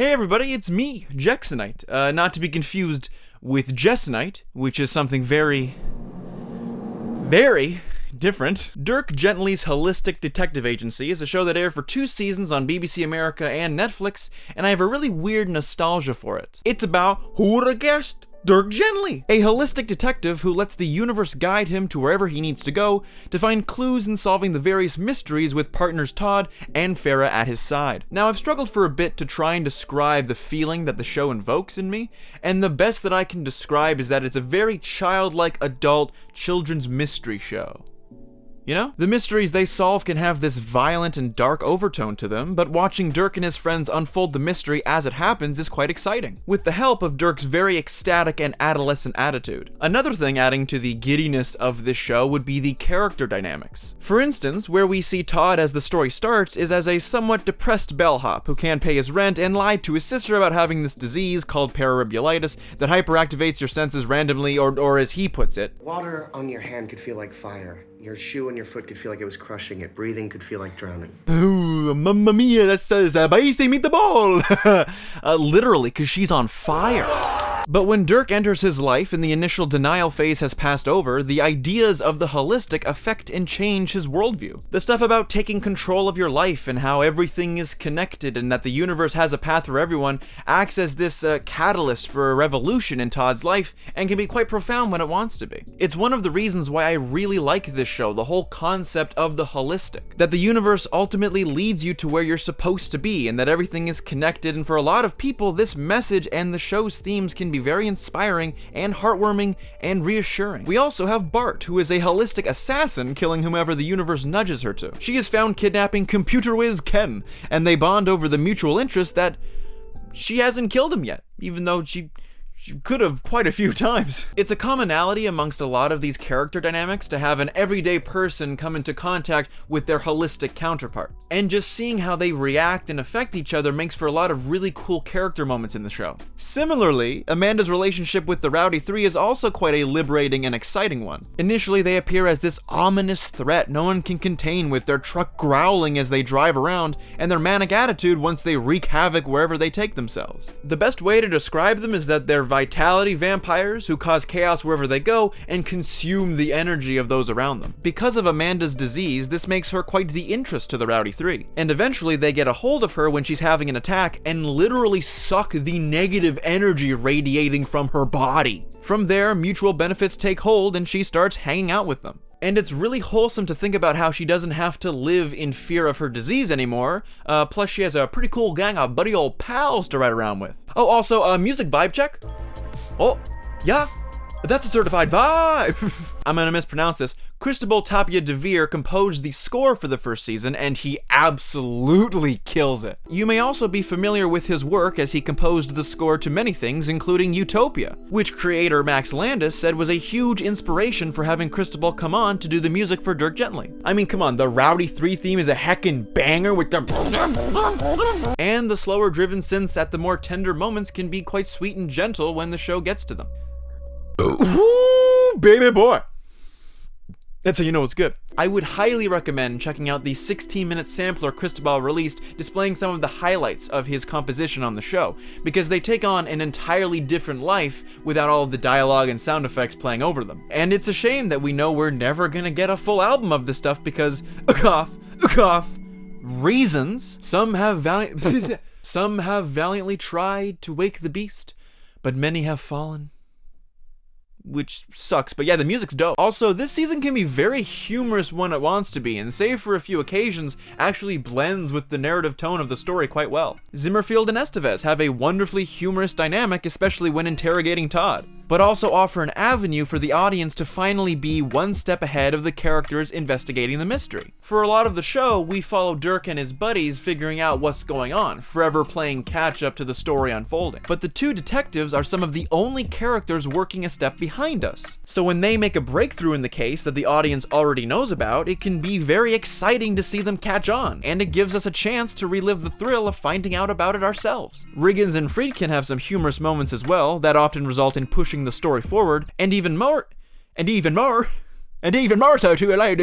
Hey everybody, it's me, Jexonite. Not to be confused with Jexonite, which is something very different. Dirk Gently's Holistic Detective Agency is a show that aired for 2 seasons on BBC America and Netflix, and I have a really weird nostalgia for it. It's about, who would have guessed? Dirk Gently, a holistic detective who lets the universe guide him to wherever he needs to go to find clues in solving the various mysteries with partners Todd and Farah at his side. Now, I've struggled for a bit to try and describe the feeling that the show invokes in me, and the best that I can describe is that it's a very childlike adult children's mystery show. You know? The mysteries they solve can have this violent and dark overtone to them, but watching Dirk and his friends unfold the mystery as it happens is quite exciting, with the help of Dirk's very ecstatic and adolescent attitude. Another thing adding to the giddiness of this show would be the character dynamics. For instance, where we see Todd as the story starts is as a somewhat depressed bellhop who can't pay his rent and lied to his sister about having this disease called pararibullitis that hyperactivates your senses randomly, or as he puts it, water on your hand could feel like fire. Your shoe on your foot could feel like it was crushing it. Breathing could feel like drowning. Ooh, mamma mia, that says, "Baisi meatball!" Literally, because she's on fire. But when Dirk enters his life and the initial denial phase has passed over, the ideas of the holistic affect and change his worldview. The stuff about taking control of your life and how everything is connected and that the universe has a path for everyone acts as this catalyst for a revolution in Todd's life and can be quite profound when it wants to be. It's one of the reasons why I really like this show, the whole concept of the holistic. That the universe ultimately leads you to where you're supposed to be and that everything is connected, and for a lot of people, this message and the show's themes can be very inspiring and heartwarming and reassuring. We also have Bart, who is a holistic assassin killing whomever the universe nudges her to. She is found kidnapping computer whiz Ken, and they bond over the mutual interest that she hasn't killed him yet, even though she could have quite a few times. It's a commonality amongst a lot of these character dynamics to have an everyday person come into contact with their holistic counterpart. And just seeing how they react and affect each other makes for a lot of really cool character moments in the show. Similarly, Amanda's relationship with the Rowdy Three is also quite a liberating and exciting one. Initially, they appear as this ominous threat no one can contain, with their truck growling as they drive around and their manic attitude once they wreak havoc wherever they take themselves. The best way to describe them is that they're vitality vampires who cause chaos wherever they go and consume the energy of those around them. Because of Amanda's disease, this makes her quite the interest to the Rowdy Three, and eventually they get a hold of her when she's having an attack and literally suck the negative energy radiating from her body. From there, mutual benefits take hold and she starts hanging out with them. And it's really wholesome to think about how she doesn't have to live in fear of her disease anymore, plus she has a pretty cool gang of buddy old pals to ride around with. Oh, also, music vibe check? Oh, yeah, that's a certified vibe! I'm gonna mispronounce this. Cristobal Tapia de Veer composed the score for the first season, and he absolutely kills it. You may also be familiar with his work as he composed the score to many things, including Utopia, which creator Max Landis said was a huge inspiration for having Cristobal come on to do the music for Dirk Gently. I mean, come on, the Rowdy Three theme is a heckin' banger with the and the slower driven synths at the more tender moments can be quite sweet and gentle when the show gets to them. Ooh, baby boy. That's how you know it's good. I would highly recommend checking out the 16-minute sampler Cristobal released displaying some of the highlights of his composition on the show, because they take on an entirely different life without all of the dialogue and sound effects playing over them. And it's a shame that we know we're never gonna get a full album of this stuff because, reasons. Some have valiantly tried to wake the beast, but many have fallen. Which sucks, but yeah, the music's dope. Also, this season can be very humorous when it wants to be, and save for a few occasions, actually blends with the narrative tone of the story quite well. Zimmerfield and Estevez have a wonderfully humorous dynamic, especially when interrogating Todd, but also offer an avenue for the audience to finally be one step ahead of the characters investigating the mystery. For a lot of the show, we follow Dirk and his buddies figuring out what's going on, forever playing catch up to the story unfolding. But the two detectives are some of the only characters working a step behind us. So when they make a breakthrough in the case that the audience already knows about, it can be very exciting to see them catch on, and it gives us a chance to relive the thrill of finding out about it ourselves. Riggins and Friedkin have some humorous moments as well that often result in pushing the story forward, and even more so to allow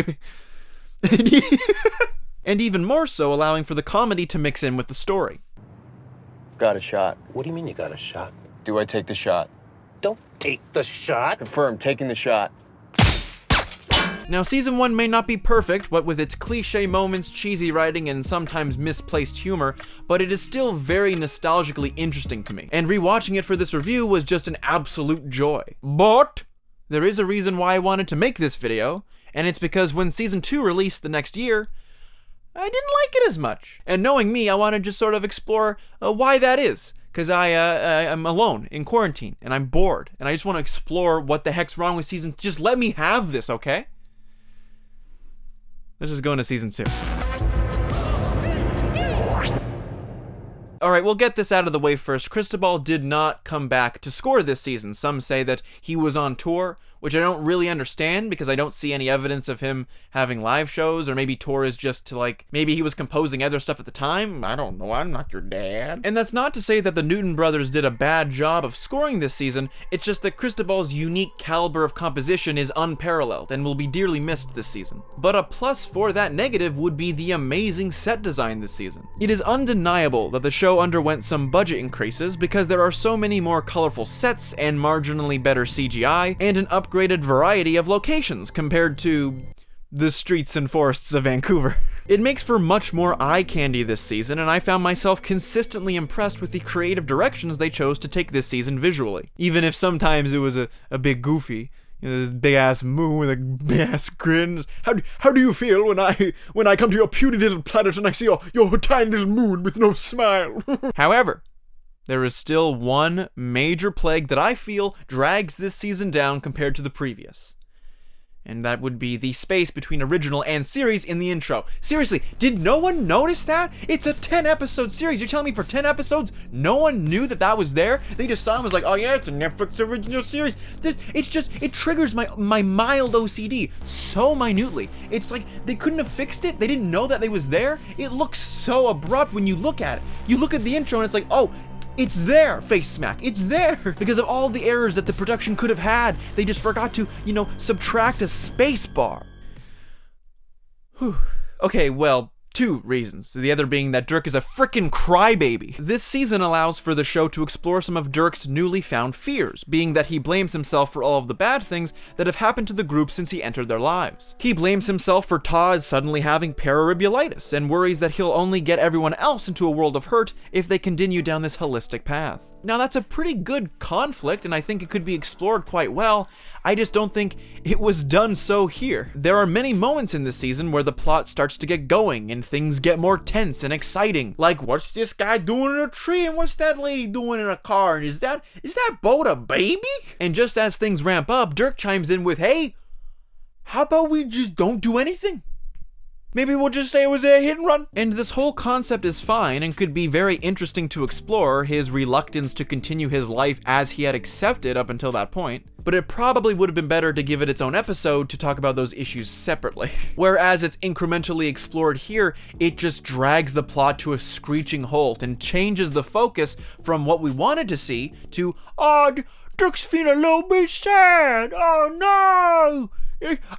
and even more so allowing for the comedy to mix in with the story. Got a shot. What do you mean you got a shot? Do I take the shot? Don't take the shot. Confirm, taking the shot. Now, season 1 may not be perfect, what with its cliche moments, cheesy writing, and sometimes misplaced humor, but it is still very nostalgically interesting to me, and rewatching it for this review was just an absolute joy. But there is a reason why I wanted to make this video, and it's because when season 2 released the next year, I didn't like it as much. And knowing me, I want to just sort of explore why that is. Because I'm alone in quarantine, and I'm bored, and I just want to explore what the heck's wrong with season. Just let me have this, okay? Let's just go into season 2. Alright, we'll get this out of the way first. Cristobal did not come back to score this season. Some say that he was on tour, which I don't really understand because I don't see any evidence of him having live shows, or maybe tour is just to like, maybe he was composing other stuff at the time. I don't know, I'm not your dad. And that's not to say that the Newton brothers did a bad job of scoring this season, it's just that Cristobal's unique caliber of composition is unparalleled and will be dearly missed this season. But a plus for that negative would be the amazing set design this season. It is undeniable that the show underwent some budget increases because there are so many more colorful sets and marginally better CGI, and an upgraded variety of locations compared to the streets and forests of Vancouver. It makes for much more eye candy this season, and I found myself consistently impressed with the creative directions they chose to take this season visually. Even if sometimes it was a bit goofy. You know, this big ass moon with a big ass grin. How do you feel when I come to your puny little planet and I see your tiny little moon with no smile? However, there is still one major plague that I feel drags this season down compared to the previous. And that would be the space between original and series in the intro. Seriously, did no one notice that? It's a 10-episode series. You're telling me for 10 episodes, no one knew that was there? They just saw it and was like, oh yeah, it's a Netflix original series. It triggers my mild OCD so minutely. It's like they couldn't have fixed it. They didn't know that it was there. It looks so abrupt when you look at it. You look at the intro and it's like, oh, it's there, face smack, it's there! Because of all the errors that the production could have had, they just forgot to, subtract a space bar. Whew. Okay, well, 2 reasons. The other being that Dirk is a frickin' crybaby. This season allows for the show to explore some of Dirk's newly found fears, being that he blames himself for all of the bad things that have happened to the group since he entered their lives. He blames himself for Todd suddenly having pararibulitis, and worries that he'll only get everyone else into a world of hurt if they continue down this holistic path. Now that's a pretty good conflict, and I think it could be explored quite well. I just don't think it was done so here. There are many moments in this season where the plot starts to get going and things get more tense and exciting. Like, what's this guy doing in a tree and what's that lady doing in a car? And is that boat a baby? And just as things ramp up, Dirk chimes in with, hey, how about we just don't do anything? Maybe we'll just say it was a hit and run. And this whole concept is fine and could be very interesting to explore, his reluctance to continue his life as he had accepted up until that point. But it probably would have been better to give it its own episode to talk about those issues separately. Whereas it's incrementally explored here, it just drags the plot to a screeching halt and changes the focus from what we wanted to see to, oh, Dirk's feeling a little bit sad. Oh no!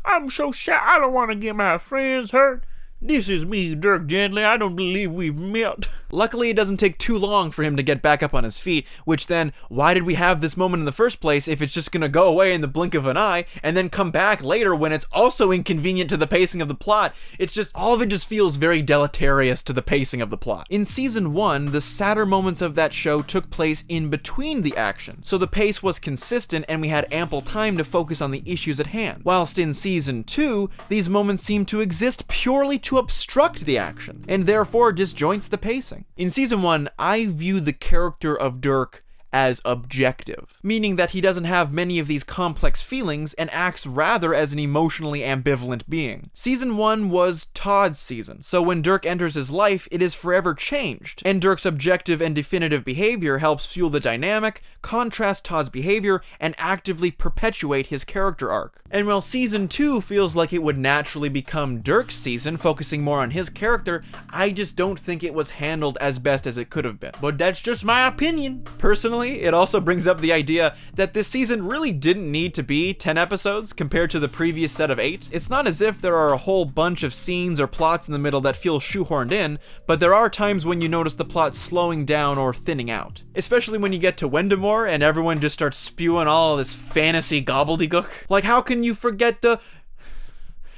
I'm so sad. I don't want to get my friends hurt. This is me, Dirk Gently. I don't believe we've met. Luckily, it doesn't take too long for him to get back up on his feet, which then, why did we have this moment in the first place if it's just gonna go away in the blink of an eye, and then come back later when it's also inconvenient to the pacing of the plot? It's just, all of it just feels very deleterious to the pacing of the plot. In season 1, the sadder moments of that show took place in between the action, so the pace was consistent and we had ample time to focus on the issues at hand. Whilst in season 2, these moments seem to exist purely to obstruct the action, and therefore disjoints the pacing. In season 1, I view the character of Dirk as objective, meaning that he doesn't have many of these complex feelings and acts rather as an emotionally ambivalent being. Season 1 was Todd's season, so when Dirk enters his life, it is forever changed, and Dirk's objective and definitive behavior helps fuel the dynamic, contrast Todd's behavior, and actively perpetuate his character arc. And while season 2 feels like it would naturally become Dirk's season, focusing more on his character, I just don't think it was handled as best as it could have been. But that's just my opinion. Personally, Additionally, it also brings up the idea that this season really didn't need to be 10 episodes compared to the previous set of 8. It's not as if there are a whole bunch of scenes or plots in the middle that feel shoehorned in, but there are times when you notice the plot slowing down or thinning out. Especially when you get to Wendemore and everyone just starts spewing all this fantasy gobbledygook. Like how can you forget the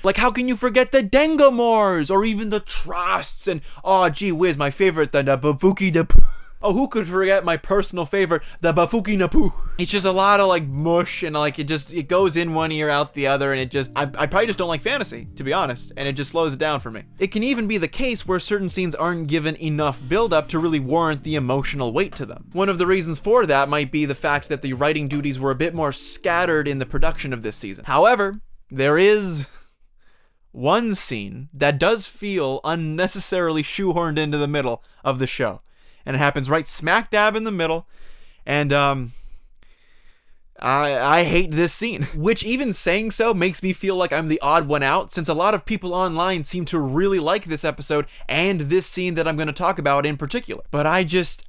Dengamores or even the Trusts and oh gee whiz, my favorite, the Bafuki de Oh, who could forget my personal favorite, the Bafuki Napu? It's just a lot of like mush and like it goes in one ear out the other, and I probably just don't like fantasy, to be honest, and it just slows it down for me. It can even be the case where certain scenes aren't given enough build up to really warrant the emotional weight to them. One of the reasons for that might be the fact that the writing duties were a bit more scattered in the production of this season. However, there is one scene that does feel unnecessarily shoehorned into the middle of the show. And it happens right smack dab in the middle. And I hate this scene, which even saying so makes me feel like I'm the odd one out, since a lot of people online seem to really like this episode and this scene that I'm going to talk about in particular. But I just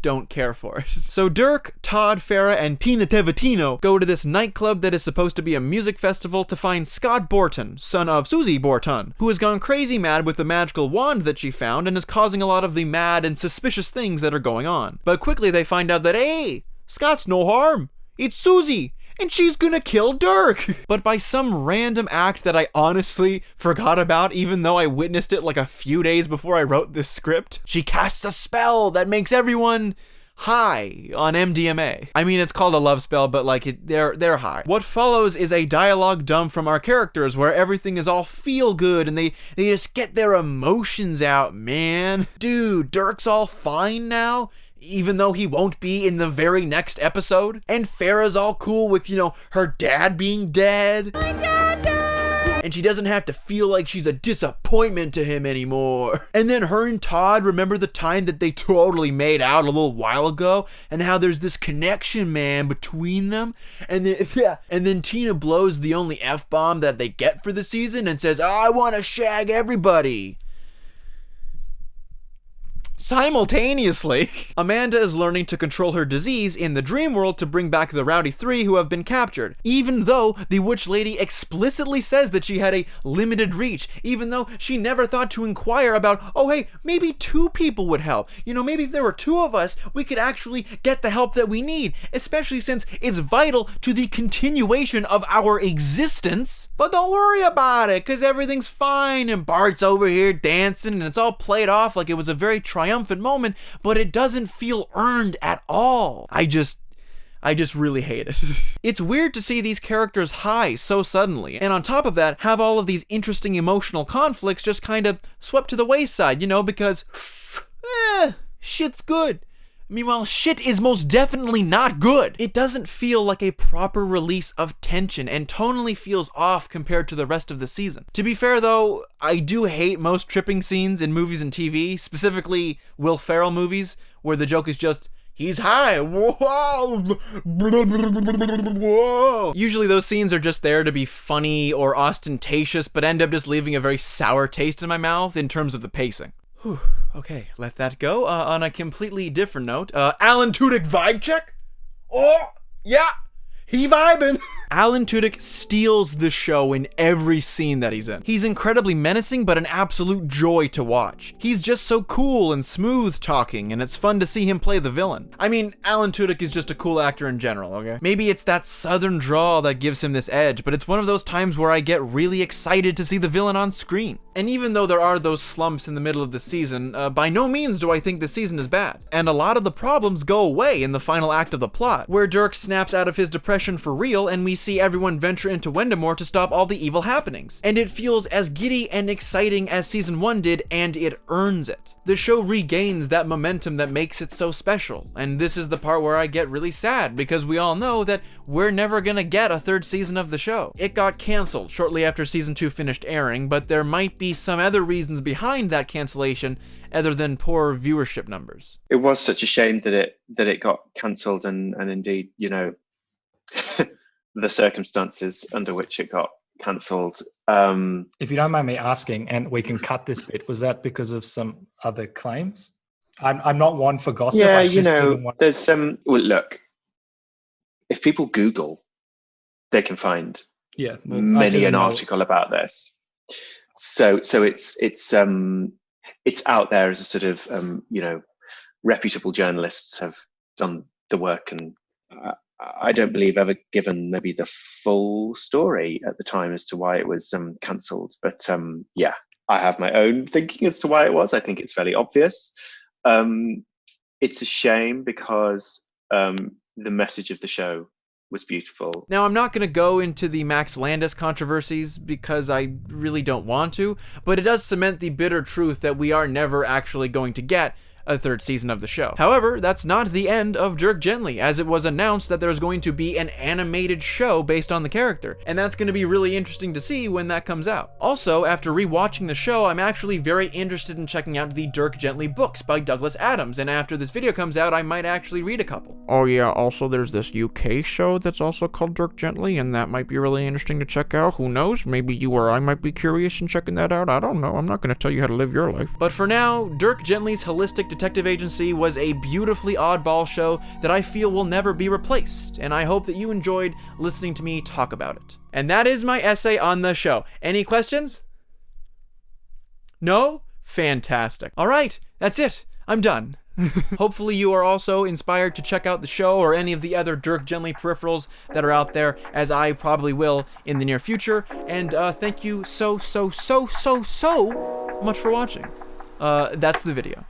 don't care for it. So Dirk, Todd, Farah, and Tina Tevatino go to this nightclub that is supposed to be a music festival to find Scott Borton, son of Susie Borton, who has gone crazy mad with the magical wand that she found and is causing a lot of the mad and suspicious things that are going on. But quickly they find out that, hey, Scott's no harm. It's Susie. And she's gonna kill Dirk! But by some random act that I honestly forgot about, even though I witnessed it like a few days before I wrote this script, she casts a spell that makes everyone high on MDMA. I mean, it's called a love spell, but like they're high. What follows is a dialogue dump from our characters where everything is all feel good and they just get their emotions out, man. Dude, Dirk's all fine now, even though he won't be in the very next episode. And Farah's all cool with, her dad being dead. My dad died! And she doesn't have to feel like she's a disappointment to him anymore. And then her and Todd remember the time that they totally made out a little while ago and how there's this connection, man, between them. And then Tina blows the only F-bomb that they get for the season and says, I want to shag everybody. Simultaneously, Amanda is learning to control her disease in the dream world to bring back the Rowdy Three who have been captured, even though the witch lady explicitly says that she had a limited reach, even though she never thought to inquire about, oh hey, maybe 2 people would help. Maybe if there were 2 of us, we could actually get the help that we need, especially since it's vital to the continuation of our existence. But don't worry about it, because everything's fine, and Bart's over here dancing, and it's all played off like it was a very triumphant moment, but it doesn't feel earned at all. I just really hate it. It's weird to see these characters high so suddenly, and on top of that, have all of these interesting emotional conflicts just kind of swept to the wayside, because shit's good. Meanwhile, shit is most definitely not good. It doesn't feel like a proper release of tension and tonally feels off compared to the rest of the season. To be fair though, I do hate most tripping scenes in movies and TV, specifically Will Ferrell movies, where the joke is just, he's high. Whoa. Usually those scenes are just there to be funny or ostentatious, but end up just leaving a very sour taste in my mouth in terms of the pacing. Whew, okay, let that go. On a completely different note, Alan Tudyk vibe check? Oh, yeah, he vibing. Alan Tudyk steals the show in every scene that he's in. He's incredibly menacing, but an absolute joy to watch. He's just so cool and smooth talking, and it's fun to see him play the villain. I mean, Alan Tudyk is just a cool actor in general, okay? Maybe it's that southern drawl that gives him this edge, but it's one of those times where I get really excited to see the villain on screen. And even though there are those slumps in the middle of the season, by no means do I think the season is bad. And a lot of the problems go away in the final act of the plot, where Dirk snaps out of his depression for real and we see everyone venture into Wendemore to stop all the evil happenings. And it feels as giddy and exciting as season 1 did, and it earns it. The show regains that momentum that makes it so special, and this is the part where I get really sad, because we all know that we're never gonna get a 3rd season of the show. It got canceled shortly after season 2 finished airing, but there might be some other reasons behind that cancellation other than poor viewership numbers. It was such a shame that it got cancelled, and indeed, the circumstances under which it got cancelled. If you don't mind me asking, and we can cut this bit, was that because of some other claims? I'm not one for gossip. Yeah, I you just know, didn't want. there's well, look, if people Google, they can find Yeah, well, I many didn't an know. article about this. So it's out there as a sort of you know, reputable journalists have done the work, and I don't believe ever given maybe the full story at the time as to why it was cancelled. But yeah, I have my own thinking as to why it was. I think it's fairly obvious. It's a shame because the message of the show was beautiful. Now, I'm not going to go into the Max Landis controversies because I really don't want to, but it does cement the bitter truth that we are never actually going to get a third season of the show. However, that's not the end of Dirk Gently, as it was announced that there's going to be an animated show based on the character, and that's going to be really interesting to see when that comes out. Also, after rewatching the show, I'm actually very interested in checking out the Dirk Gently books by Douglas Adams, and after this video comes out, I might actually read a couple. Oh yeah, also there's this UK show that's also called Dirk Gently, and that might be really interesting to check out. Who knows? Maybe you or I might be curious in checking that out. I don't know. I'm not going to tell you how to live your life. But for now, Dirk Gently's holistic detective agency was a beautifully oddball show that I feel will never be replaced, and I hope that you enjoyed listening to me talk about it. And that is my essay on the show. Any questions? No? Fantastic. All right, that's it. I'm done. Hopefully you are also inspired to check out the show or any of the other Dirk Gently peripherals that are out there, as I probably will in the near future. And thank you so much for watching. That's the video.